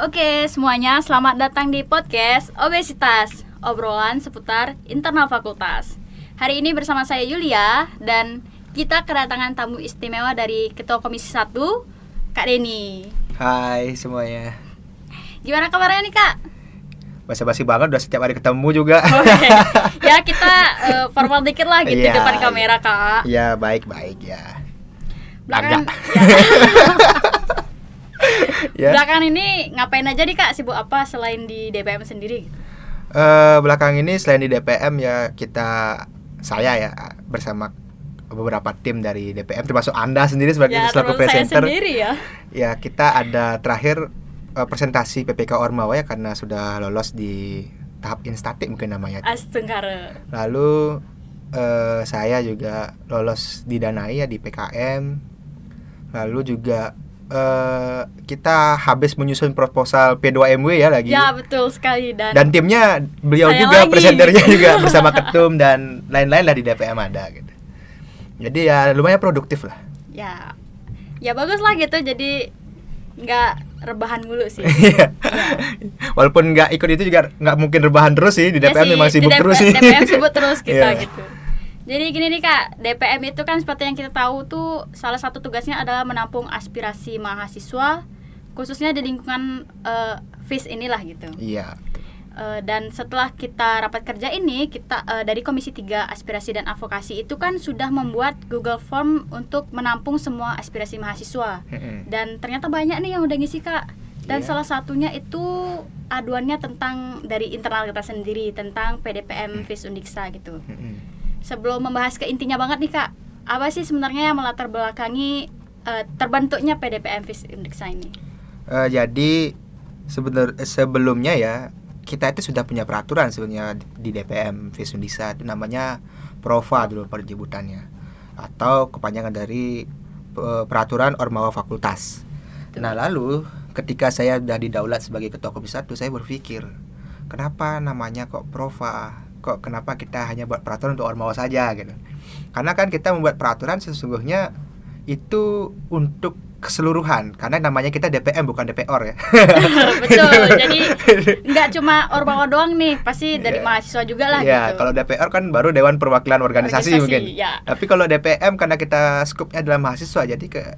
Oke, semuanya selamat datang di podcast Obesitas, obrolan seputar internal fakultas. Hari ini bersama saya Yulia dan kita kedatangan tamu istimewa dari Ketua Komisi 1, Kak Denny. Hai semuanya. Gimana kabarnya nih, Kak? Basa-basi banget, udah setiap hari ketemu juga. Oke. Ya kita formal dikit lah gitu depan kamera, Kak. Ya baik-baik ya. Belakangan Ya. Belakangan ini ngapain aja nih, Kak? Sibuk apa selain di DPM sendiri? Belakangan ini selain di DPM ya saya ya bersama beberapa tim dari DPM termasuk Anda sendiri sebagai selaku presenter. Saya sendiri ya. Ya kita ada terakhir presentasi PPK Ormawa ya karena sudah lolos di tahap instatik mungkin namanya. Astengkara. Lalu saya juga lolos didanai ya di PKM. Lalu juga kita habis menyusun proposal P2MW ya lagi. Ya betul sekali dan timnya beliau juga lagi. Presenternya juga bersama ketum dan lain-lain lah di DPM ada gitu. Jadi ya lumayan produktif lah. Ya bagus lah gitu, jadi nggak rebahan mulu sih. Walaupun nggak ikut itu juga nggak mungkin rebahan terus sih di DPM memang sibuk terus sih. DPM sibuk terus kita gitu. Jadi gini nih Kak, DPM itu kan seperti yang kita tahu tuh salah satu tugasnya adalah menampung aspirasi mahasiswa khususnya di lingkungan FIS inilah gitu. Iya. Dan setelah kita rapat kerja ini, kita dari Komisi 3 Aspirasi dan Advokasi itu kan sudah membuat Google Form untuk menampung semua aspirasi mahasiswa. Dan ternyata banyak nih yang udah ngisi Kak. Dan salah satunya itu aduannya tentang dari internal kita sendiri tentang PDPM FIS Undiksa gitu. Sebelum membahas ke intinya banget nih Kak, apa sih sebenarnya yang melatar belakangi terbentuknya PDPM FIS Undiksa ini? Jadi sebelumnya ya kita itu sudah punya peraturan sebenarnya di DPM FIS Undiksa itu namanya PROFA dulu penyebutannya atau kepanjangan dari Peraturan Ormawa Fakultas. Nah lalu ketika saya sudah didaulat sebagai Ketua Komisi 1 saya berpikir kenapa namanya kok PROFA? Kok kenapa kita hanya buat peraturan untuk Ormawa saja gitu. Karena kan kita membuat peraturan sesungguhnya itu untuk keseluruhan karena namanya kita DPM bukan DPOR ya. Betul. Jadi nggak cuma Ormawa doang nih, pasti dari mahasiswa juga lah gitu. Kalau DPOR kan baru Dewan Perwakilan Organisasi mungkin. Ya. Tapi kalau DPM karena kita skupnya adalah mahasiswa jadi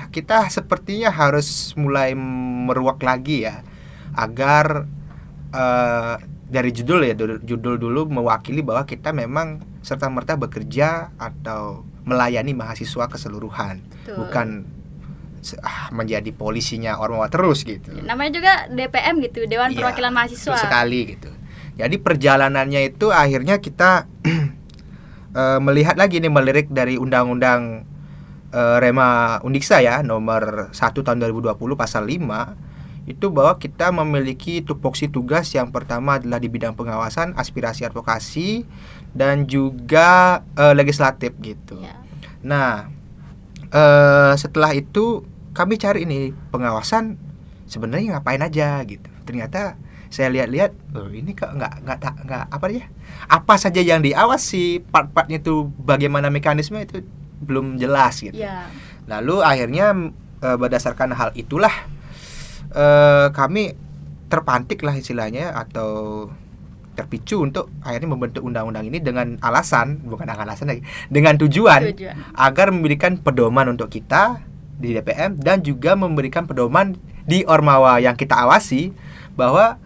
kita sepertinya harus mulai meruak lagi ya agar dari judul dulu mewakili bahwa kita memang serta-merta bekerja atau melayani mahasiswa keseluruhan. Betul. Bukan menjadi polisinya Ormawa terus gitu. Namanya juga DPM gitu, Dewan Perwakilan Mahasiswa. Betul sekali gitu. Jadi perjalanannya itu akhirnya kita melihat lagi nih melirik dari Undang-Undang Rema Undiksa ya nomor 1 tahun 2020 pasal 5 itu bahwa kita memiliki tupoksi tugas yang pertama adalah di bidang pengawasan, aspirasi advokasi dan juga legislatif gitu. Nah, setelah itu kami cari ini pengawasan sebenarnya ngapain aja gitu. Ternyata saya lihat-lihat, ini kok nggak apa ya? Apa saja yang diawasi, part-partnya itu bagaimana mekanisme itu belum jelas gitu. Lalu akhirnya berdasarkan hal itulah kami terpantik lah istilahnya atau terpicu untuk akhirnya membentuk undang-undang ini dengan alasan dengan tujuan agar memberikan pedoman untuk kita di DPM dan juga memberikan pedoman di Ormawa yang kita awasi bahwa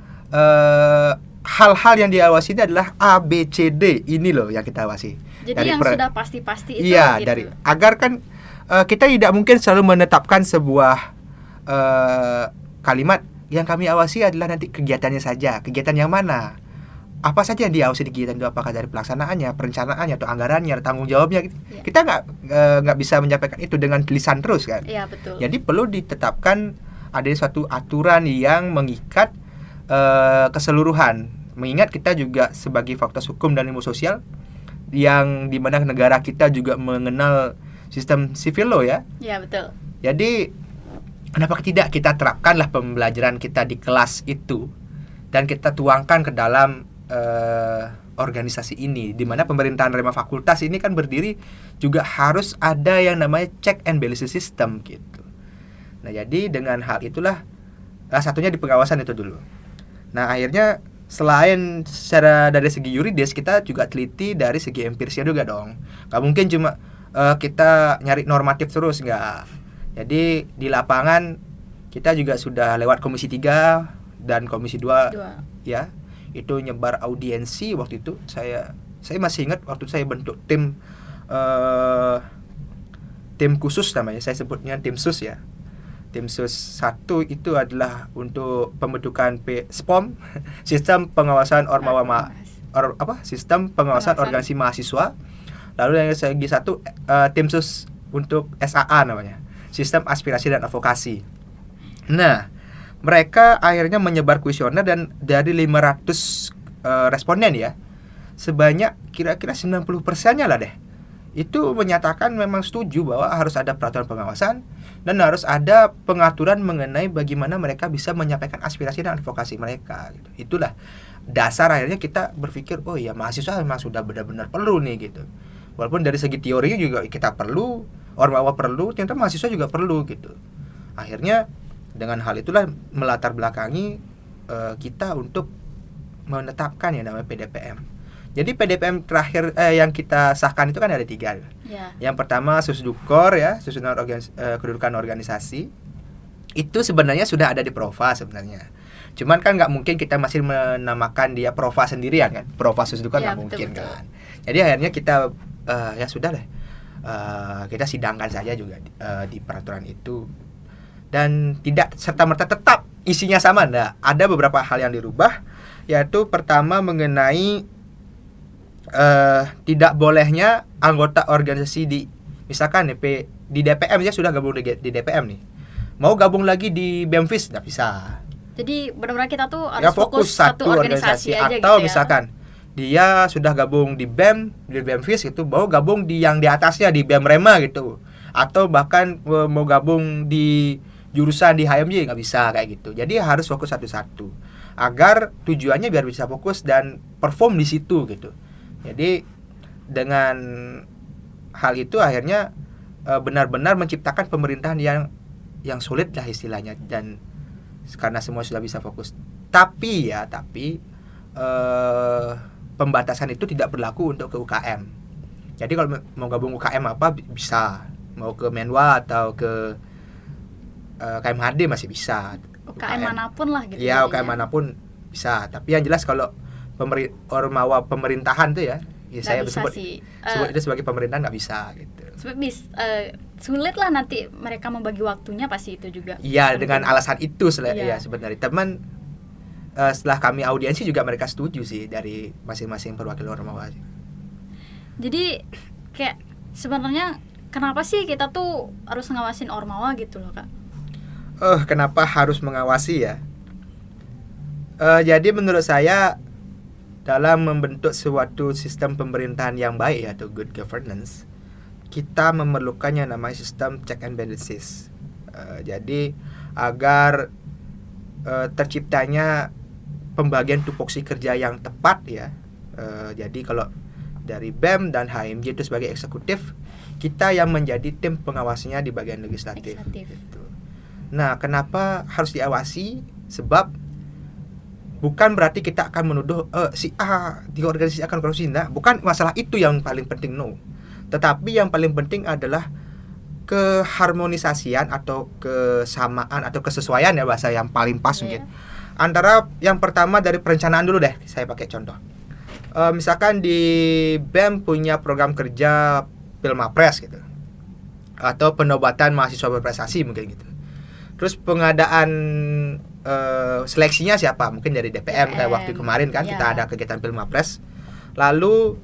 hal-hal yang diawasi ini adalah A, B, C, D ini loh yang kita awasi. Jadi dari yang sudah pasti-pasti itu iya, gitu. Dari agar kan kita tidak mungkin selalu menetapkan sebuah kalimat yang kami awasi adalah nanti kegiatannya saja. Kegiatan yang mana? Apa saja yang diawasi di kegiatan itu? Apakah dari pelaksanaannya, perencanaannya, atau anggarannya, tanggung jawabnya? Kita nggak bisa menyampaikan itu dengan tulisan terus kan? Iya betul. Jadi perlu ditetapkan ada suatu aturan yang mengikat keseluruhan. Mengingat kita juga sebagai fakultas hukum dan ilmu sosial yang dimana negara kita juga mengenal sistem civil law ya. Iya betul. Jadi kenapa tidak kita terapkanlah pembelajaran kita di kelas itu dan kita tuangkan ke dalam organisasi ini, di mana pemerintahan Rema Fakultas ini kan berdiri juga harus ada yang namanya check and balance system gitu. Nah jadi dengan hal itulah Satunya di pengawasan itu dulu. Nah akhirnya selain secara dari segi yuridis, kita juga teliti dari segi empirisnya juga dong. Gak mungkin cuma kita nyari normatif terus, enggak. Jadi di lapangan kita juga sudah lewat Komisi 3 dan Komisi 2. Ya, itu nyebar audiensi waktu itu. Saya masih ingat waktu saya bentuk tim khusus namanya, saya sebutnya tim sus ya. Tim sus 1 itu adalah untuk pembentukan SPOM, sistem pengawasan sistem pengawasan organisasi mahasiswa. Lalu yang segi satu tim sus untuk SAA namanya, sistem aspirasi dan advokasi. Nah, mereka akhirnya menyebar kuesioner dan dari 500 responden ya, sebanyak kira-kira 90%-nya lah deh, itu menyatakan memang setuju bahwa harus ada peraturan pengawasan dan harus ada pengaturan mengenai bagaimana mereka bisa menyampaikan aspirasi dan advokasi mereka gitu. Itulah dasar akhirnya kita berpikir, oh iya mahasiswa memang sudah benar-benar perlu nih gitu. Walaupun dari segi teorinya juga kita perlu, ormawa perlu, ternyata mahasiswa juga perlu gitu. Akhirnya dengan hal itulah melatar belakangi kita untuk menetapkan yang namanya PDPM. Jadi PDPM terakhir yang kita sahkan itu kan ada 3. Ya. Yang pertama Susdukor ya, Susunan Kedudukan Organisasi. Itu sebenarnya sudah ada di Prova sebenarnya. Cuman kan nggak mungkin kita masih menamakan dia Prova sendirian kan. Prova Susdukor nggak mungkin betul. Kan. Jadi akhirnya kita ya sudah lah. Kita sidangkan saja juga di peraturan itu. Dan tidak serta-merta tetap isinya sama, enggak. Ada beberapa hal yang dirubah, yaitu pertama mengenai tidak bolehnya anggota organisasi misalkan di DPM ya sudah gabung di DPM nih, mau gabung lagi di BEMFIS nggak bisa. Jadi benar-benar kita tuh harus ya, fokus satu organisasi aja atau gitu ya. Misalkan dia sudah gabung di BEMFIS itu mau gabung di yang di atasnya di BEM Rema gitu, atau bahkan mau gabung di jurusan di HMJ nggak bisa kayak gitu. Jadi harus fokus satu-satu agar tujuannya biar bisa fokus dan perform di situ gitu. Jadi dengan hal itu akhirnya benar-benar menciptakan pemerintahan yang sulit lah istilahnya, dan karena semua sudah bisa fokus. Tapi pembatasan itu tidak berlaku untuk ke UKM. Jadi kalau mau gabung UKM apa bisa, mau ke Menwa atau ke KMHD masih bisa. UKM manapun lah gitu. Iya, UKM manapun bisa. Tapi yang jelas kalau ormawa pemerintahan tuh ya saya sebut itu sebagai pemerintahan nggak bisa gitu. Sulit lah nanti mereka membagi waktunya pasti itu juga. Iya, dengan alasan itu ya sebenarnya. Teman setelah kami audiensi juga mereka setuju sih dari masing-masing perwakilan ormawa. Jadi kayak sebenarnya kenapa sih kita tuh harus ngawasin ormawa gitu loh, Kak? Kenapa harus mengawasi ya? Jadi menurut saya dalam membentuk suatu sistem pemerintahan yang baik atau good governance, kita memerlukan yang namanya sistem check and balances. Jadi agar terciptanya pembagian tupoksi kerja yang tepat ya. Jadi kalau dari BEM dan HMJ itu sebagai eksekutif, kita yang menjadi tim pengawasnya di bagian legislatif. Gitu. Nah, kenapa harus diawasi? Sebab bukan berarti kita akan menuduh si A di organisasi akan korupsi. Nah, bukan masalah itu yang paling penting, no. Tetapi yang paling penting adalah keharmonisasian atau kesamaan atau kesesuaian ya, bahasa yang paling pas mungkin. Antara yang pertama dari perencanaan dulu deh, saya pakai contoh. Misalkan di BEM punya program kerja Pilmapres gitu, atau penobatan mahasiswa berprestasi mungkin gitu. Terus pengadaan seleksinya siapa? Mungkin dari DPM kayak waktu kemarin kan kita ada kegiatan Pilmapres. Lalu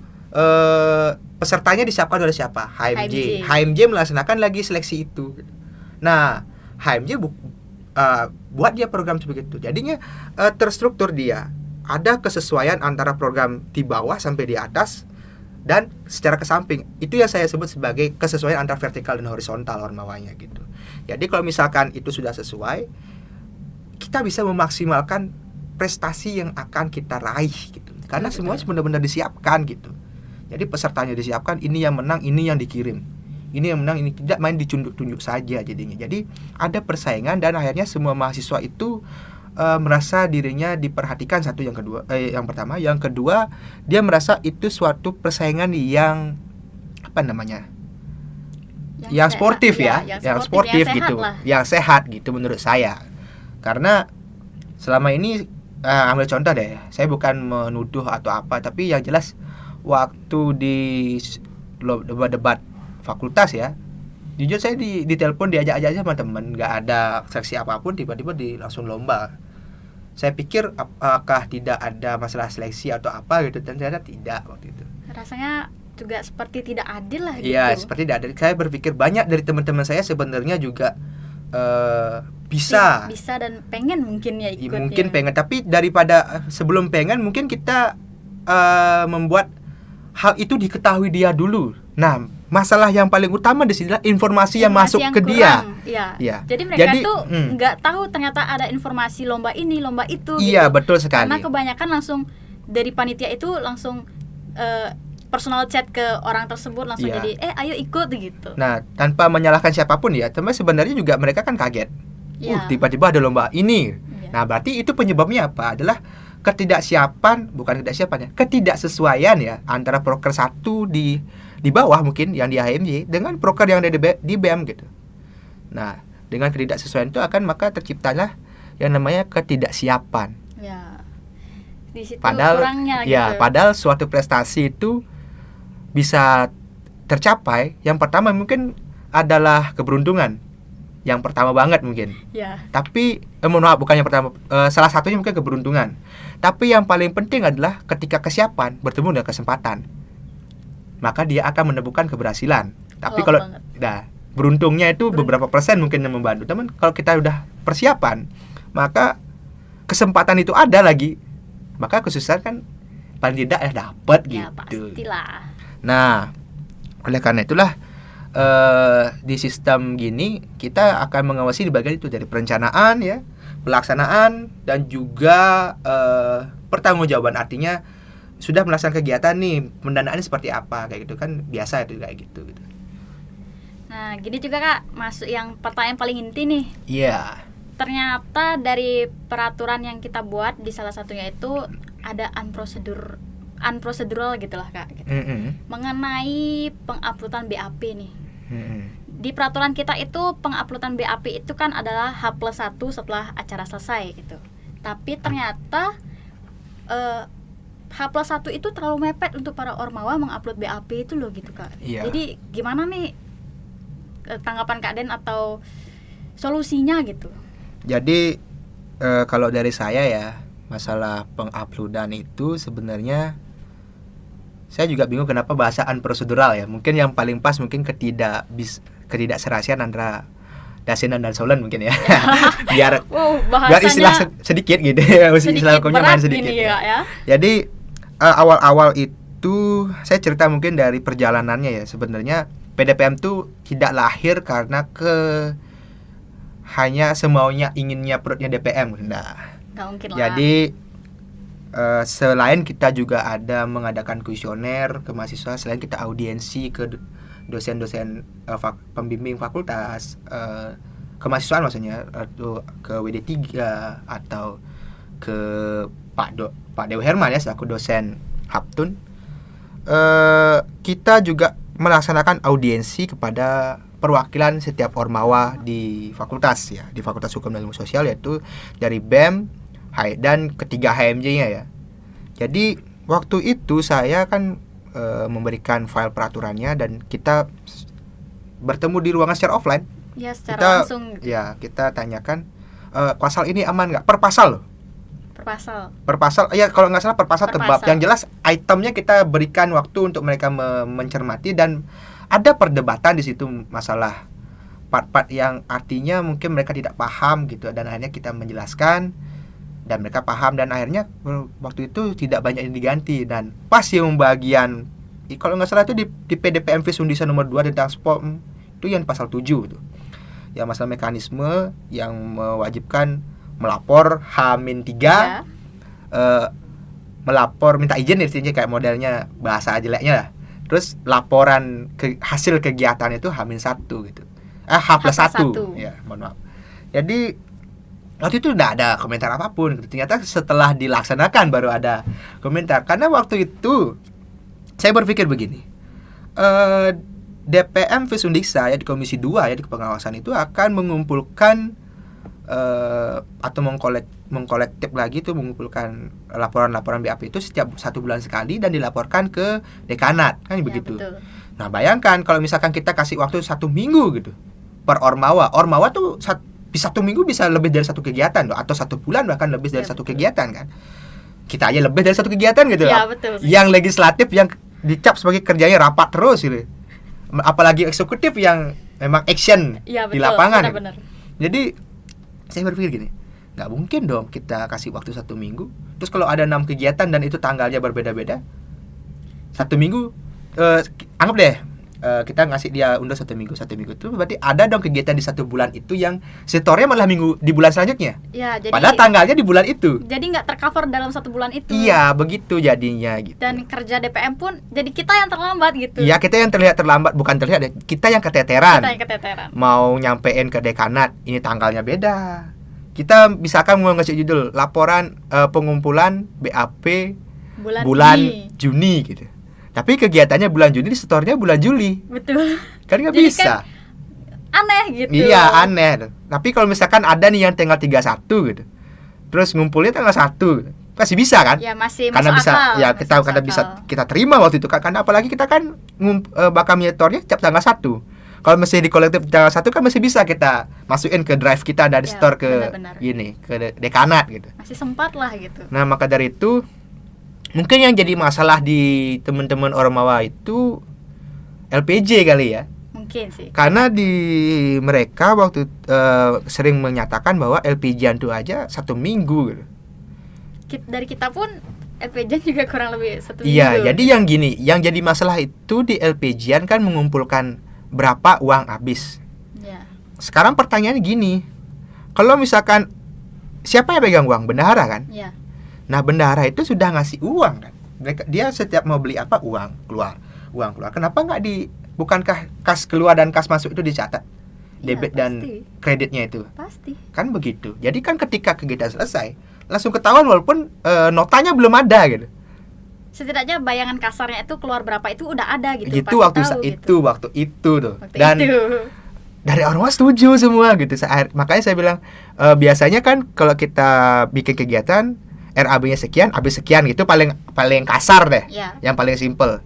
pesertanya disiapkan oleh siapa? HMJ melaksanakan lagi seleksi itu. Nah, HMJ buat dia program seperti itu. Jadinya terstruktur dia. Ada kesesuaian antara program di bawah sampai di atas dan secara ke samping. Itu yang saya sebut sebagai kesesuaian antara vertikal dan horizontal ormawanya gitu. Jadi kalau misalkan itu sudah sesuai, kita bisa memaksimalkan prestasi yang akan kita raih gitu. Karena semuanya benar-benar disiapkan gitu. Jadi pesertanya disiapkan, ini yang menang, ini yang dikirim. ini yang menang, ini tidak, main ditunjuk-tunjuk saja jadinya. Jadi ada persaingan dan akhirnya semua mahasiswa itu merasa dirinya diperhatikan, satu, yang kedua yang pertama, yang kedua dia merasa itu suatu persaingan yang apa namanya? Yang sportif ya, yang sportif gitu, yang sehat gitu menurut saya. Karena selama ini ambil contoh deh, saya bukan menuduh atau apa, tapi yang jelas waktu di debat fakultas ya, jujur saya ditelepon, diajak-ajak sama teman, nggak ada seksi apapun, tiba-tiba langsung lomba. Saya pikir apakah tidak ada masalah seleksi atau apa gitu, dan ternyata tidak waktu itu. Rasanya juga seperti tidak adil lah gitu. Iya, seperti tidak adil. Saya berpikir banyak dari teman-teman saya sebenarnya juga bisa dan pengen mungkin ya ikut. Mungkin pengen, tapi daripada sebelum pengen mungkin kita membuat hal itu diketahui dia dulu. Nah, masalah yang paling utama di sini adalah informasi yang masuk ke dia. Iya. Jadi mereka tuh nggak tahu ternyata ada informasi lomba ini, lomba itu. Iya, gitu. Betul sekali. Karena kebanyakan langsung dari panitia itu langsung personal chat ke orang tersebut, langsung jadi ayo ikut gitu. Nah, tanpa menyalahkan siapapun ya, teman sebenarnya juga mereka kan kaget. Tiba-tiba ada lomba ini. Nah, berarti itu penyebabnya apa? Adalah ketidaksesuaian ya antara proker satu di bawah mungkin yang di HMJ dengan proker yang ada di BEM gitu. Nah, dengan ketidaksesuaian itu maka terciptalah yang namanya ketidaksiapan. Ya. Di situ kurangnya gitu. Padahal suatu prestasi itu bisa tercapai, yang pertama mungkin adalah keberuntungan. Yang pertama banget mungkin. Tapi mohon maaf, bukan yang pertama, salah satunya mungkin keberuntungan. Tapi yang paling penting adalah ketika kesiapan bertemu dengan kesempatan, maka dia akan menemukan keberhasilan. Tapi kalau beruntungnya itu beberapa persen mungkin yang membantu. Teman, kalau kita udah persiapan, maka kesempatan itu ada lagi, maka kesusahan kan paling tidak dapat gitu. Pastilah. Nah, oleh karena itulah di sistem gini kita akan mengawasi di bagian itu, dari perencanaan ya, pelaksanaan, dan juga pertanggungjawaban. Artinya sudah melaksanakan kegiatan nih, pendanaannya seperti apa, kayak gitu kan, biasa itu kayak gitu. Nah, gini juga Kak, masuk yang pertanyaan paling inti nih. Iya. Ternyata dari peraturan yang kita buat, di salah satunya itu ada unprocedural gitulah Kak gitu. Mengenai penguploadan BAP nih. Di peraturan kita itu penguploadan BAP itu kan adalah H+1 setelah acara selesai gitu. Tapi ternyata H+1 itu terlalu mepet untuk para ormawa mengupload BAP itu loh gitu Kak. Jadi gimana nih tanggapan Kak Den atau solusinya gitu? Jadi kalau dari saya ya, masalah penguploadan itu sebenarnya saya juga bingung kenapa bahasaan prosedural ya. Mungkin yang paling pas mungkin ketidakserasian antara Dasen dan Darsolen mungkin ya. biar istilah sedikit gitu ya, istilah hukumnya main sedikit ya. Jadi awal-awal itu saya cerita mungkin dari perjalanannya ya. Sebenarnya PDPM tuh tidak lahir karena hanya semaunya inginnya perutnya DPM. Nah, nggak mungkin lah. Jadi selain kita juga ada mengadakan kuesioner ke mahasiswa, selain kita audiensi ke dosen-dosen pembimbing fakultas, kemahasiswaan maksudnya, atau ke WD3 atau ke Pak Dewa Herman ya selaku dosen Haptun, kita juga melaksanakan audiensi kepada perwakilan setiap ormawa di fakultas ya, di Fakultas Hukum dan Ilmu Sosial, yaitu dari BEM dan ketiga HMJ-nya ya. Jadi waktu itu saya kan memberikan file peraturannya dan kita bertemu di ruangan secara offline. Ya, secara langsung. Ya, kita tanyakan pasal ini aman nggak? Per pasal loh. Per pasal. Ya, kalau nggak salah per pasal tebab. Yang jelas itemnya kita berikan waktu untuk mereka mencermati, dan ada perdebatan di situ masalah part-part yang artinya mungkin mereka tidak paham gitu, dan akhirnya kita menjelaskan dan mereka paham, dan akhirnya waktu itu tidak banyak yang diganti. Dan pas yang bagian kalau nggak salah itu di PDPM Vis Undisa nomor 2 tentang SPOM itu yang pasal 7 itu. Ya, masalah mekanisme yang mewajibkan melapor H-3 melapor minta izin, intinya kayak modelnya bahasa jeleknya lah. Terus laporan hasil kegiatan itu H-1 gitu. H+1. Ya, mohon maaf. Jadi waktu itu tidak ada komentar apapun gitu. Ternyata setelah dilaksanakan baru ada komentar. Karena waktu itu saya berpikir begini. DPM Visundiksa ya di Komisi 2 ya di pengawasan itu akan mengumpulkan atau mengkolektif lagi tuh, mengumpulkan laporan-laporan BAP itu setiap 1 bulan sekali dan dilaporkan ke dekanat kan Ya, begitu. betul. Nah bayangkan kalau misalkan kita kasih waktu 1 minggu gitu per ormawa tuh di 1 minggu bisa lebih dari 1 kegiatan loh, atau 1 bulan bahkan lebih dari Ya, 1 betul. kegiatan kan. Kita aja lebih dari 1 kegiatan gitu. Ya, betul sih. Yang legislatif yang dicap sebagai kerjanya rapat terus gitu. Apalagi eksekutif yang memang action Ya, di betul. lapangan. Benar-benar. Jadi saya berpikir gini, nggak mungkin dong kita kasih waktu 1 minggu. Terus kalau ada 6 kegiatan dan itu tanggalnya berbeda-beda, 1 minggu, anggap deh kita ngasih dia undur 1 minggu itu berarti ada dong kegiatan di 1 bulan itu yang setornya malah minggu di bulan selanjutnya. Ya, jadi Padahal tanggalnya di bulan itu. jadi nggak tercover dalam 1 bulan itu. Iya, begitu jadinya gitu. Dan kerja DPM pun jadi kita yang terlambat gitu. Iya, kita yang terlihat terlambat, bukan terlihat deh, kita yang keteteran. Kita yang keteteran. Mau nyampein ke dekanat, ini tanggalnya beda. Kita misalkan mau ngasih judul laporan pengumpulan BAP bulan ini. Juni gitu. Tapi kegiatannya bulan Juni, setornya bulan Juli. Betul. Kan nggak Jadi bisa. kan aneh gitu. Iya, aneh. Tapi kalau misalkan ada nih yang tanggal 31 gitu. Terus ngumpulnya tanggal 1 gitu. Masih bisa kan? Ya masih Karena masuk bisa akal. ya Masih kita masuk karena akal. bisa kita terima waktu itu kan, karena apalagi kita kan bakal nyetornya tiap tanggal 1. Kalau masih di kolektif tanggal 1 kan masih bisa kita masukin ke drive kita dari Ya, store ke benar-benar. gini, ke dekanat gitu. Masih sempat lah gitu. Nah, maka dari itu mungkin yang jadi masalah di teman-teman Ormawa itu LPJ kali ya. Mungkin sih. Karena di mereka waktu sering menyatakan bahwa LPJ itu aja 1 minggu gitu. Dari kita pun LPJ juga kurang lebih 1 minggu. Iya, jadi yang gini, yang jadi masalah itu di LPJ kan mengumpulkan berapa uang habis. Ya. Sekarang pertanyaannya gini, kalau misalkan siapa yang pegang uang? Bendahara kan? Ya. Nah, bendahara itu sudah ngasih uang kan? Dia setiap mau beli apa uang keluar. Kenapa nggak bukankah kas keluar dan kas masuk itu dicatat? Debit Iya, dan pasti. kreditnya itu. Pasti. Kan begitu. Jadi kan ketika kegiatan selesai, langsung ketahuan walaupun notanya belum ada gitu. Setidaknya bayangan kasarnya itu keluar berapa itu udah ada gitu. Itu pasti tahu, waktu itu tuh. Waktu Dan itu. dari orang setuju semua gitu. Makanya saya bilang biasanya kan kalau kita bikin kegiatan RAB-nya sekian, AB sekian gitu, paling kasar deh. Ya. Yang paling simple.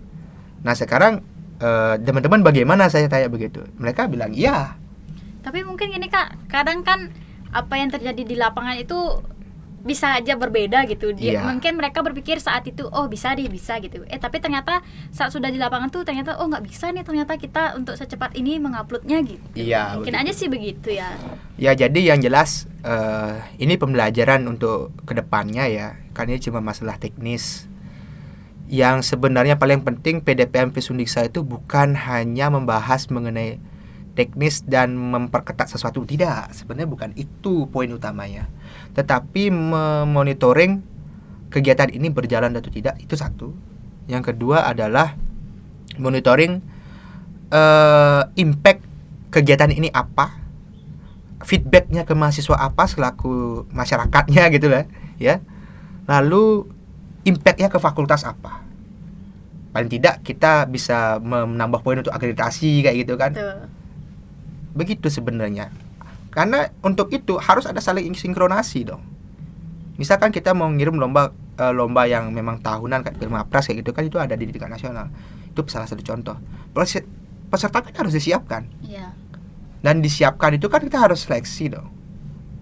Nah, sekarang teman-teman bagaimana, saya tanya begitu. Mereka bilang iya. Tapi mungkin gini Kak, kadang kan apa yang terjadi di lapangan itu bisa aja berbeda gitu. Iya. Mungkin mereka berpikir saat itu oh bisa gitu. Tapi ternyata saat sudah di lapangan tuh ternyata oh nggak bisa nih ternyata kita untuk secepat ini menguploadnya gitu. Iya, Mungkin begitu. aja sih begitu ya. Ya, jadi yang jelas ini pembelajaran untuk kedepannya ya. Karena ini cuma masalah teknis. Yang sebenarnya paling penting PDPM Visundiksa itu bukan hanya membahas mengenai teknis dan memperketat sesuatu, tidak. Sebenarnya bukan itu poin utamanya. Tetapi memonitoring kegiatan ini berjalan atau tidak, itu satu. Yang kedua adalah monitoring impact kegiatan ini apa, feedbacknya ke mahasiswa apa selaku masyarakatnya gitu lah ya. Lalu impactnya ke fakultas apa. Paling tidak kita bisa menambah poin untuk akreditasi kayak gitu kan. Betul. Begitu sebenarnya. Karena untuk itu harus ada saling sinkronasi dong. Misalkan kita mau ngirim lomba yang memang tahunan kayak Pilmapras kayak gitu kan, itu ada di tingkat nasional. Itu salah satu contoh. Peserta kan harus disiapkan. Iya. Dan disiapkan itu kan kita harus seleksi dong.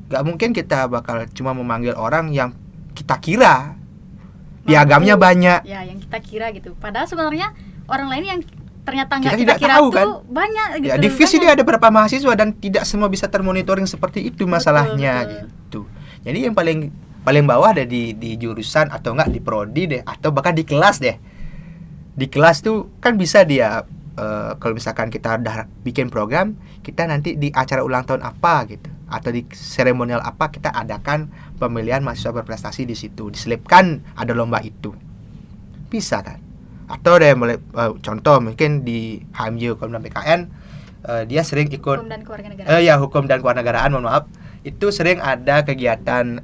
Gak mungkin kita bakal cuma memanggil orang yang kita kira piagamnya banyak. Ya, yang kita kira gitu. Padahal sebenarnya orang lain yang ternyata nggak Kita kita tidak kira tahu, tuh kan? banyak gitu. Ya, divisi banyak. dia ada berapa mahasiswa dan tidak semua bisa termonitoring seperti itu masalahnya betul. gitu. Jadi yang paling bawah ada di jurusan atau enggak di prodi deh, atau bahkan di kelas deh. Di kelas tuh kan bisa dia kalau misalkan kita udah bikin program, kita nanti di acara ulang tahun apa gitu, atau di seremonial apa kita adakan pemilihan mahasiswa berprestasi di situ. Diselipkan ada lomba itu. Bisa kan? Atau deh mulai contoh mungkin di HMJ Hukum dan PKN, dia sering ikut Hukum dan Kewarganegaraan. Hukum dan Kewarganegaraan, mohon maaf. Itu sering ada kegiatan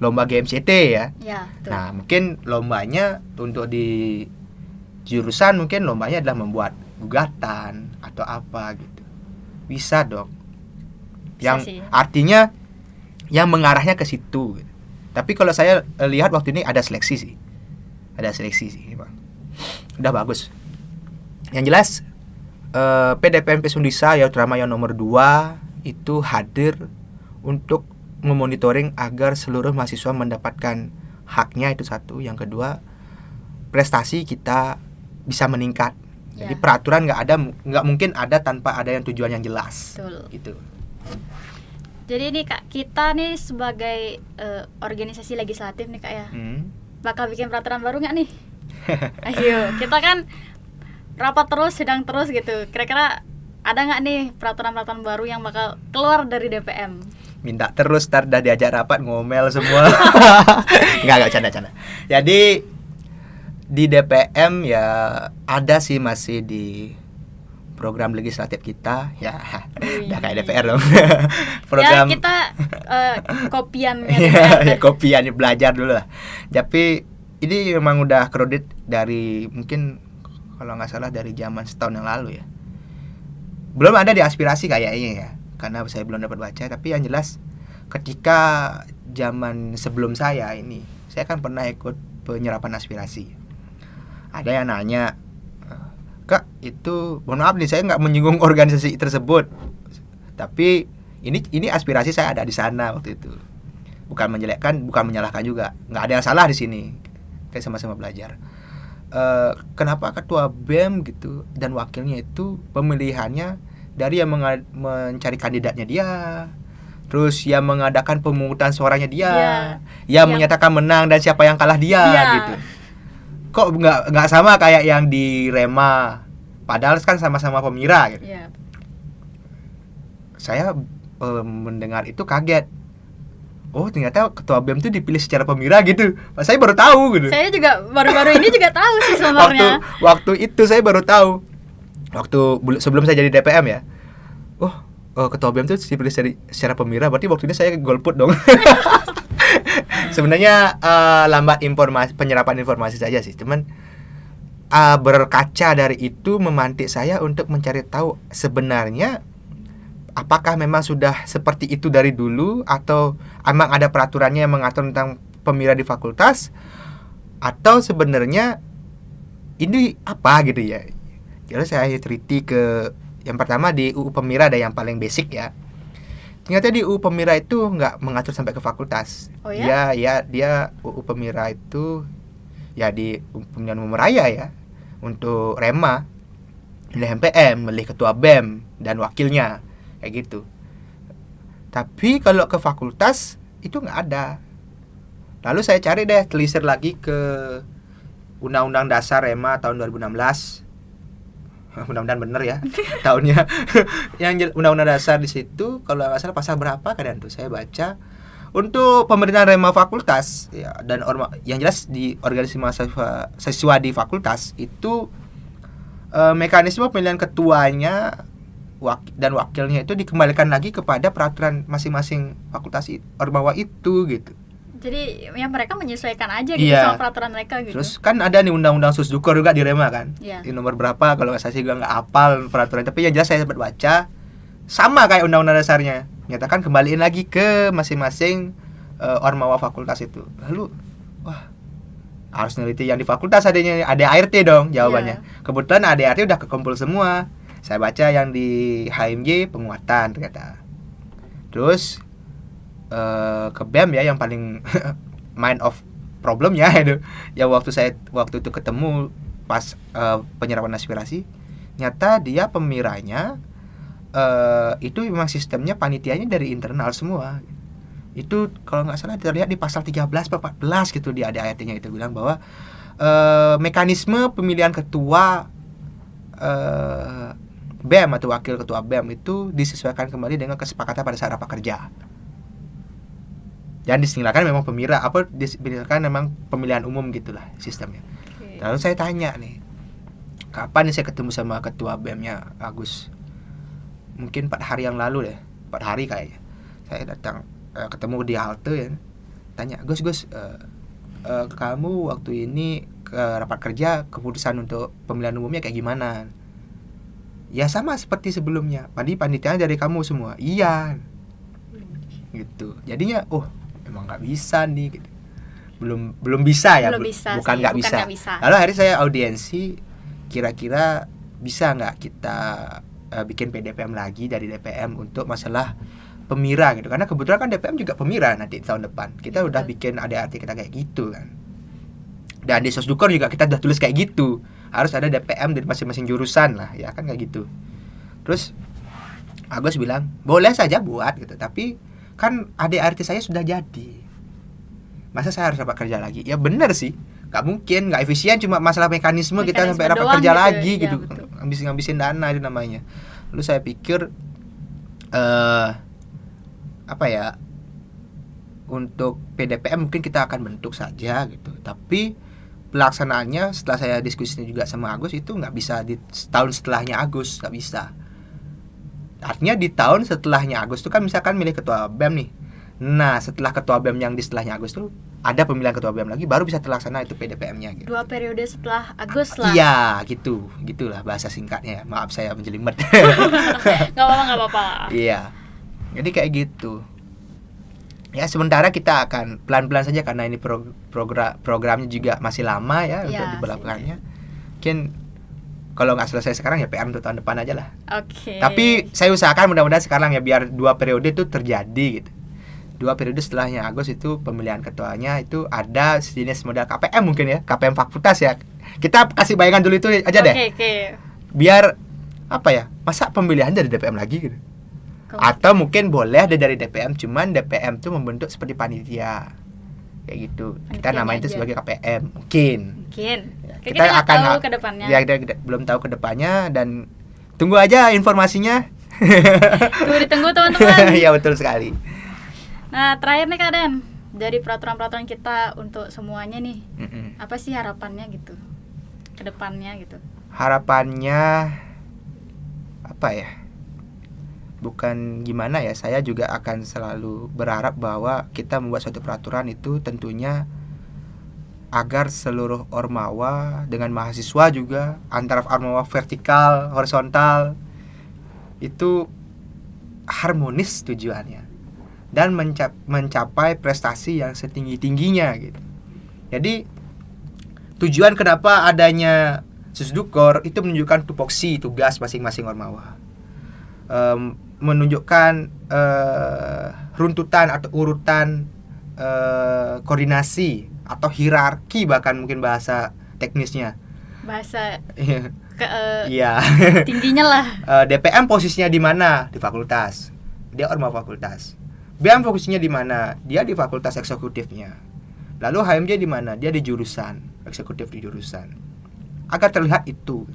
lomba GMCT ya. Ya, betul. Nah, mungkin lombanya untuk di jurusan mungkin lombanya adalah membuat gugatan atau apa gitu. Bisa dong. Yang sih. artinya yang mengarahnya ke situ gitu. Tapi kalau saya lihat waktu ini ada seleksi sih. Ada seleksi sih, Bang. Udah bagus. Yang jelas PDPMP Sundisa ya terutama yang nomor 2 itu hadir untuk memonitoring agar seluruh mahasiswa mendapatkan haknya, itu satu. Yang kedua, prestasi kita bisa meningkat. Jadi peraturan nggak mungkin ada tanpa ada yang tujuan yang jelas. Betul. Gitu. Jadi nih Kak, kita nih sebagai organisasi legislatif nih Kak ya, bakal bikin peraturan baru nggak nih? Ayo, kita kan rapat terus, sidang terus gitu. Kira-kira ada nggak nih peraturan-peraturan baru yang bakal keluar dari DPM? Minta terus, ntar dah diajak rapat ngomel semua. Nggak canda-canda. Jadi di DPM ya ada sih masih di program legislatif kita ya. Udah kayak DPR dong. Program ya kita kopiannya ya, kopian belajar dulu lah. Tapi ini memang udah kredit dari mungkin kalau nggak salah dari zaman setahun yang lalu ya. Belum ada di aspirasi kayaknya ya, karena saya belum dapat baca. Tapi yang jelas ketika zaman sebelum saya ini, saya kan pernah ikut penyerapan aspirasi. Ada yang nanya, Kak, itu mohon maaf nih saya nggak menyinggung organisasi tersebut, tapi ini aspirasi saya ada di sana waktu itu. Bukan menjelekkan, bukan menyalahkan juga, nggak ada yang salah di sini. Kita sama-sama belajar. Kenapa ketua BEM gitu dan wakilnya itu pemilihannya dari yang mencari kandidatnya dia, terus yang mengadakan pemungutan suaranya dia, yang menyatakan menang dan siapa yang kalah dia gitu. Kok nggak sama kayak yang di Rema, padahal kan sama-sama pemira gitu. Saya mendengar itu kaget. Oh, ternyata ketua BEM itu dipilih secara pemira gitu. Saya baru tahu gitu. Saya juga baru-baru ini juga tahu sih sebenarnya. Waktu itu saya baru tahu. Sebelum saya jadi DPM ya. Oh, ketua BEM itu dipilih secara pemira, berarti waktu itu saya golput dong. Sebenarnya lambat penyerapan informasi saja sih. Cuman berkaca dari itu memantik saya untuk mencari tahu sebenarnya apakah memang sudah seperti itu dari dulu, atau emang ada peraturannya yang mengatur tentang pemira di fakultas, atau sebenarnya ini apa gitu ya. Jadi saya teliti ke yang pertama di UU Pemira, ada yang paling basic ya. Ternyata di UU Pemira itu nggak mengatur sampai ke fakultas. Oh ya? Dia UU Pemira itu ya di pemilihan umum raya ya. Untuk Rema, milih MPM, milih ketua BEM dan wakilnya. Kayak gitu. Tapi kalau ke fakultas itu nggak ada. Lalu saya cari deh, telisir lagi ke Undang-Undang Dasar Rema tahun 2016. Mudah-mudahan bener ya tahunnya. Yang Undang-Undang Dasar di situ kalau nggak salah pasal berapa kadang tuh saya baca untuk pemerintahan Rema fakultas ya, dan yang jelas di organisasi mahasiswa siswa di fakultas itu mekanisme pemilihan ketuanya dan wakilnya itu dikembalikan lagi kepada peraturan masing-masing fakultas ormawa itu gitu. Jadi ya mereka menyesuaikan aja gitu sama peraturan mereka gitu. Terus kan ada nih undang-undang Susdukor juga di Rema kan. Di nomor berapa kalau nggak salah sih, gue nggak hafal peraturan. Tapi yang jelas saya sempat baca sama kayak undang-undang dasarnya. Nyatakan kembaliin lagi ke masing-masing ormawa fakultas itu. Lalu wah, harus neliti yang di fakultas adanya, ada ART dong jawabannya. Kebetulan ada ART udah kekumpul semua. Saya baca yang di HMJ penguatan ternyata. Terus ke BEM ya yang paling mind of problemnya itu. Ya waktu itu ketemu pas penyerapan aspirasi, nyata dia pemiranya itu memang sistemnya panitianya dari internal semua. Itu kalau nggak salah terlihat di pasal 13 atau 14 gitu, di ada ayatnya itu bilang bahwa mekanisme pemilihan ketua BEM atau wakil ketua BEM itu disesuaikan kembali dengan kesepakatan pada saat rapat kerja. Dan disinilah memang pemira disinilah memang pemilihan umum gitulah sistemnya. Lalu saya tanya nih, kapan nih saya ketemu sama ketua BEM-nya Agus? Mungkin 4 hari yang lalu deh, 4 hari kayaknya. Saya datang ketemu di halte ya. Tanya, Gus, kamu waktu ini ke rapat kerja, keputusan untuk pemilihan umumnya kayak gimana? Ya sama seperti sebelumnya. Panitianya dari kamu semua. Iya. Gitu. Jadinya, emang nggak bisa nih. Gitu. Belum bisa ya. Bukan nggak bisa. Lalu akhirnya saya audiensi. Kira-kira bisa nggak kita bikin PDPM lagi dari DPM untuk masalah pemira gitu. Karena kebetulan kan DPM juga pemira nanti tahun depan. Kita udah bikin ADART kita kayak gitu kan. Dan di Sosdukor juga kita udah tulis kayak gitu. Harus ada DPM dari masing-masing jurusan lah, ya kan kayak gitu. Terus Agus bilang, boleh saja buat gitu, tapi kan ADART saya sudah jadi. Masa saya harus rapat kerja lagi? Ya benar sih, nggak mungkin, nggak efisien, cuma masalah mekanisme kita sampai rapat kerja gitu, lagi gitu, ngabisin dana itu namanya. Lalu saya pikir apa ya, untuk PDPM mungkin kita akan bentuk saja gitu, tapi pelaksanaannya setelah saya diskusi juga sama Agus itu nggak bisa di tahun setelahnya Agus, nggak bisa. Artinya di tahun setelahnya Agus itu kan misalkan milih ketua BEM nih. Nah setelah ketua BEM yang di setelahnya Agus tuh ada pemilihan ketua BEM lagi, baru bisa terlaksana itu PDPM-nya gitu. 2 periode setelah Agus lah. Iya gitulah bahasa singkatnya. Maaf saya menjelimet. Gak apa-apa. Iya, jadi kayak gitu. Ya sementara kita akan pelan-pelan saja karena ini programnya juga masih lama ya untuk diberlakukannya. Mungkin kalau nggak selesai sekarang ya PR untuk tahun depan aja lah. Oke. Tapi saya usahakan mudah-mudahan sekarang ya biar 2 periode itu terjadi gitu. 2 periode setelahnya Agus itu pemilihan ketuanya itu ada sejenis model KPM mungkin ya, KPM fakultas ya. Kita kasih bayangan dulu itu aja deh. Oke. Biar apa ya? Masa pemilihan dari DPM lagi gitu. Atau mungkin boleh ada dari DPM, cuman DPM tuh membentuk seperti panitia kayak gitu. Kita namain itu sebagai KPM mungkin. Ya, kita akan tahu ke depannya. Ya kita belum tahu ke depannya dan tunggu aja informasinya. Ditunggu teman-teman. Iya betul sekali. Nah terakhir nih Kak Den, dari peraturan-peraturan kita untuk semuanya nih, apa sih harapannya gitu ke depannya gitu? Harapannya apa ya? Bukan gimana ya, saya juga akan selalu berharap bahwa kita membuat suatu peraturan itu tentunya agar seluruh ormawa dengan mahasiswa juga, antara ormawa vertikal, horizontal itu harmonis tujuannya dan mencapai prestasi yang setinggi-tingginya gitu. Jadi tujuan kenapa adanya Sosdukor itu menunjukkan tupoksi tugas masing-masing ormawa. Menunjukkan runtutan atau urutan koordinasi atau hierarki, bahkan mungkin bahasa teknisnya. Bahasa tingginya lah. DPM posisinya di mana? Di fakultas. Dia ormawa fakultas. BEM posisinya di mana? Dia di fakultas eksekutifnya. Lalu HMJ di mana? Dia di jurusan, eksekutif di jurusan. Agar terlihat itu.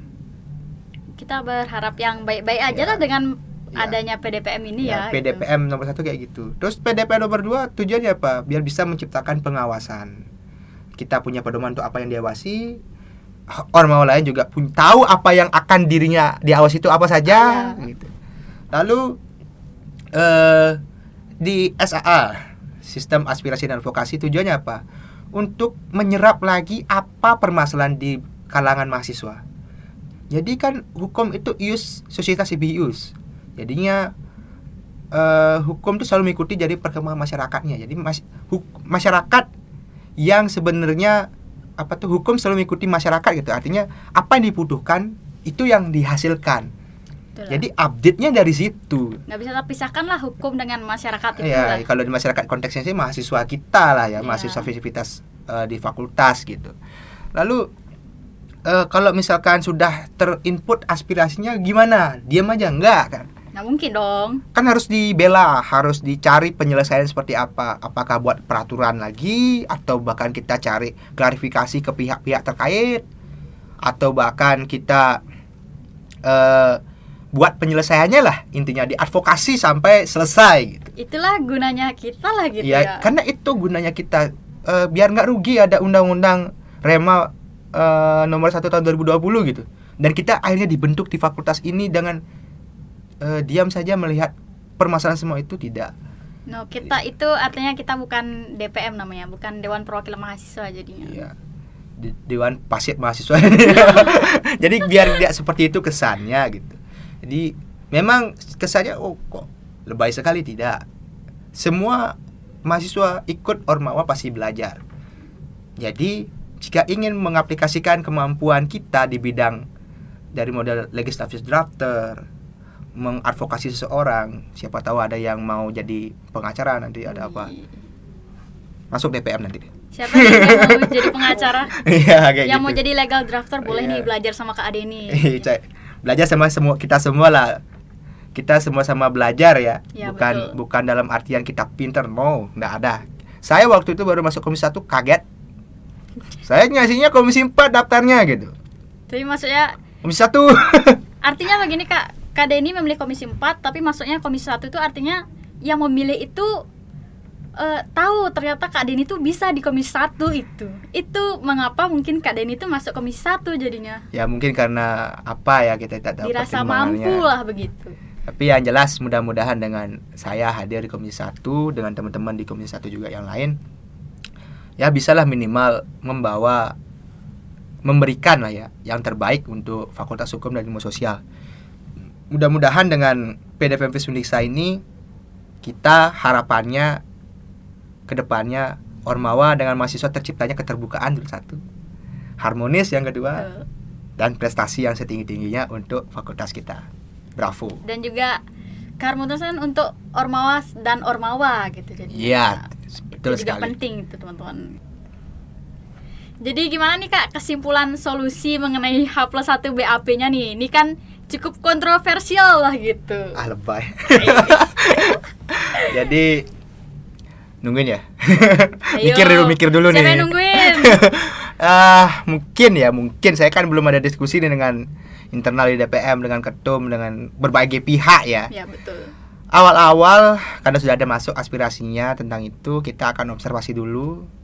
Kita berharap yang baik-baik aja lah dengan adanya PDPM ini ya. PDPM gitu. Nomor 1 kayak gitu. Terus PDPM nomor 2 tujuannya apa? Biar bisa menciptakan pengawasan. Kita punya pedoman untuk apa yang diawasi. Ormawa lain juga tahu apa yang akan dirinya diawasi itu apa saja. Gitu. Lalu di SAA, Sistem Aspirasi dan Advokasi, tujuannya apa? Untuk menyerap lagi apa permasalahan di kalangan mahasiswa. Jadi kan hukum itu ius societas sibi ius. Jadinya hukum itu selalu mengikuti dari perkembangan masyarakatnya. Jadi masyarakat yang sebenarnya hukum selalu mengikuti masyarakat gitu. Artinya apa yang dibutuhkan itu yang dihasilkan. Itulah. Jadi update-nya dari situ. Nggak bisa terpisahkan lah hukum dengan masyarakat itu. Ya, kalau di masyarakat konteksnya sih mahasiswa kita lah ya, mahasiswa aktivitas di fakultas gitu. Lalu kalau misalkan sudah terinput aspirasinya gimana? Diam aja enggak kan? Nggak mungkin dong. Kan harus dibela, harus dicari penyelesaian seperti apa. Apakah buat peraturan lagi, atau bahkan kita cari klarifikasi ke pihak-pihak terkait, atau bahkan kita buat penyelesaiannya lah, intinya diadvokasi sampai selesai gitu. Itulah gunanya kita lah gitu ya. Karena itu gunanya kita, biar nggak rugi ada undang-undang Rema nomor 1 tahun 2020 gitu. Dan kita akhirnya dibentuk di fakultas ini dengan diam saja melihat permasalahan semua itu, tidak. No, kita itu artinya kita bukan DPM namanya, bukan Dewan Perwakilan Mahasiswa jadinya. Iya. Dewan Pasir Mahasiswa. Jadi biar tidak seperti itu kesannya gitu. Jadi memang kesannya kok lebay sekali, tidak. Semua mahasiswa ikut Ormawa pasti belajar. Jadi jika ingin mengaplikasikan kemampuan kita di bidang dari model legislative drafter, mengadvokasi seseorang, siapa tahu ada yang mau jadi pengacara nanti, ada apa, masuk DPM nanti. Siapa yang mau jadi pengacara? Iya, kayak yang gitu. mau jadi legal drafter boleh Iya. nih belajar sama Kak Adeni. Belajar sama semua, kita semua lah. Kita semua-sama belajar ya. Ya, bukan betul. bukan dalam artian kita pinter, no, enggak ada. Saya waktu itu baru masuk komisi 1 kaget. Saya ngasihnya komisi 4 daftarnya gitu. Tapi maksudnya Komisi 1. artinya begini Kak, Kak Deni memilih komisi 4 tapi masuknya komisi 1 itu artinya yang memilih itu tahu ternyata Kak Deni tuh bisa di komisi 1 itu. Itu mengapa mungkin Kak Deni tuh masuk komisi 1 jadinya. Ya mungkin karena apa ya, kita tidak tahu Dirasa pertimbangannya. mampu lah begitu. Tapi yang jelas mudah-mudahan dengan saya hadir di komisi 1 dengan teman-teman di komisi 1 juga yang lain, ya bisalah minimal memberikan lah ya yang terbaik untuk Fakultas Hukum dan Ilmu Sosial. Mudah-mudahan dengan PDPM Undiksa ini kita harapannya kedepannya Ormawa dengan mahasiswa terciptanya keterbukaan dulu satu, harmonis yang kedua, dan prestasi yang setinggi-tingginya untuk fakultas kita. Bravo. Dan juga keharmonisan untuk Ormawa dan Ormawa gitu jadi. Iya, betul itu juga sekali. penting itu teman-teman. Jadi gimana nih Kak kesimpulan solusi mengenai H+1 BAP-nya nih? Ini kan cukup kontroversial lah gitu. Ah, lebay. Jadi nungguin ya. Ayo, mikir dulu siapa nih. yang nungguin? Mungkin saya kan belum ada diskusi nih dengan internal di DPM, dengan ketum, dengan berbagai pihak ya. Ya betul. Awal-awal karena sudah ada masuk aspirasinya tentang itu, kita akan observasi dulu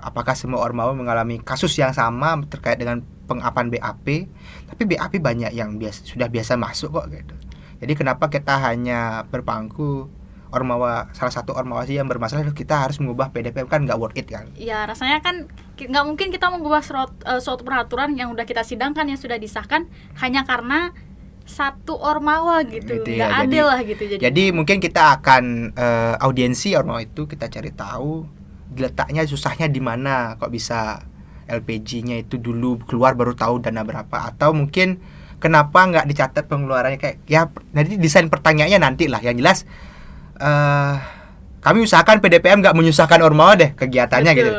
apakah semua Ormawa mengalami kasus yang sama terkait dengan pengapan BAP. Tapi BAP banyak yang sudah biasa masuk kok gitu. Jadi kenapa kita hanya berpangku Ormawa, salah satu Ormawa sih yang bermasalah, kita harus mengubah PDPM, kan nggak worth it kan. Ya rasanya kan nggak mungkin kita mengubah suatu peraturan yang udah kita sidangkan, yang sudah disahkan hanya karena satu Ormawa gitu. Gitu Nggak ya, adil lah gitu Jadi mungkin kita akan audiensi Ormawa itu, kita cari tahu letaknya susahnya di mana, kok bisa LPG-nya itu dulu keluar baru tahu dana berapa, atau mungkin kenapa nggak dicatat pengeluarannya, kayak ya nanti desain pertanyaannya nanti lah. Yang jelas kami usahakan PDPM nggak menyusahkan Ormawa deh kegiatannya. Betul. Gitu.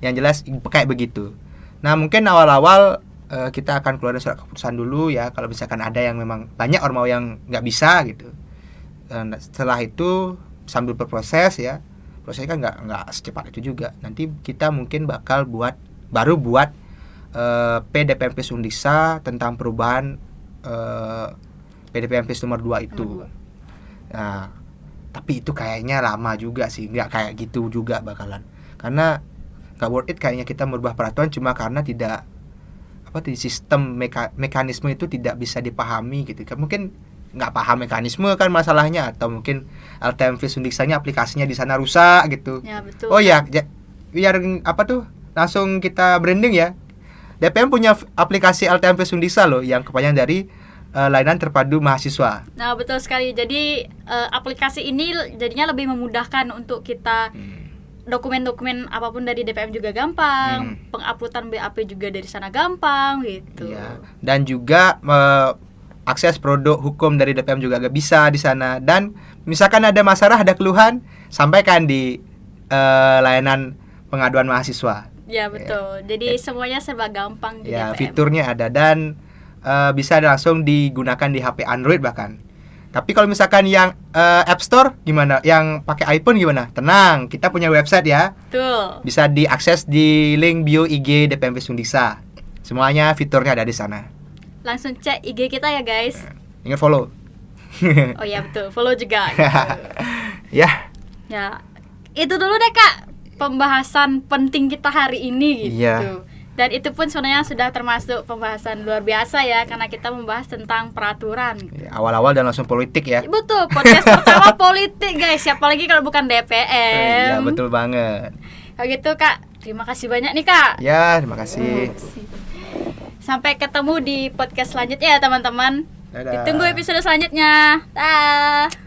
Yang jelas kayak begitu. Nah mungkin awal-awal kita akan keluarin surat keputusan dulu ya, kalau misalkan ada yang memang banyak Ormawa yang nggak bisa gitu. Dan setelah itu sambil berproses ya, prosesnya kan nggak secepat itu juga. Nanti kita mungkin bakal buat PDPM Undiksa tentang perubahan PDPM nomor 2 itu. Nah, tapi itu kayaknya lama juga sih, nggak kayak gitu juga bakalan. Karena nggak worth it kayaknya kita merubah peraturan cuma karena tidak di sistem mekanisme itu tidak bisa dipahami gitu. Mungkin nggak paham mekanisme kan masalahnya, atau mungkin LTMV Undiksanya aplikasinya di sana rusak gitu. Ya betul. Oh ya, biar langsung kita branding ya. DPM punya aplikasi LTMV Undiksa loh, yang kepanjangan dari Layanan Terpadu Mahasiswa. Nah betul sekali. Jadi aplikasi ini jadinya lebih memudahkan untuk kita dokumen-dokumen apapun dari DPM juga gampang, penguploadan BAP juga dari sana gampang gitu. Iya. Dan juga akses produk hukum dari DPM juga gak bisa di sana. Dan misalkan ada masalah, ada keluhan, sampaikan di layanan pengaduan mahasiswa. Ya betul. Jadi semuanya serba gampang di Ya, DPM. fiturnya ada dan bisa langsung digunakan di HP Android bahkan. Tapi kalau misalkan yang App Store gimana? Yang pakai iPhone gimana? Tenang, kita punya website ya. Betul. Bisa diakses di link bio IG DPM Undiksa. Semuanya fiturnya ada di sana. Langsung cek IG kita ya guys. Ingat follow. Oh ya betul, follow juga. Gitu. Ya. Ya, itu dulu deh Kak pembahasan penting kita hari ini gitu. Iya. Dan itu pun sebenarnya sudah termasuk pembahasan luar biasa ya, karena kita membahas tentang peraturan. Ya, awal-awal dan langsung politik ya. Betul, podcast pertama politik guys, siapa lagi kalau bukan Iya, DPM. betul banget. Kalau gitu Kak, terima kasih banyak nih Kak. Ya, terima kasih. Sampai ketemu di podcast selanjutnya ya teman-teman. Dadah. Ditunggu episode selanjutnya. Dah.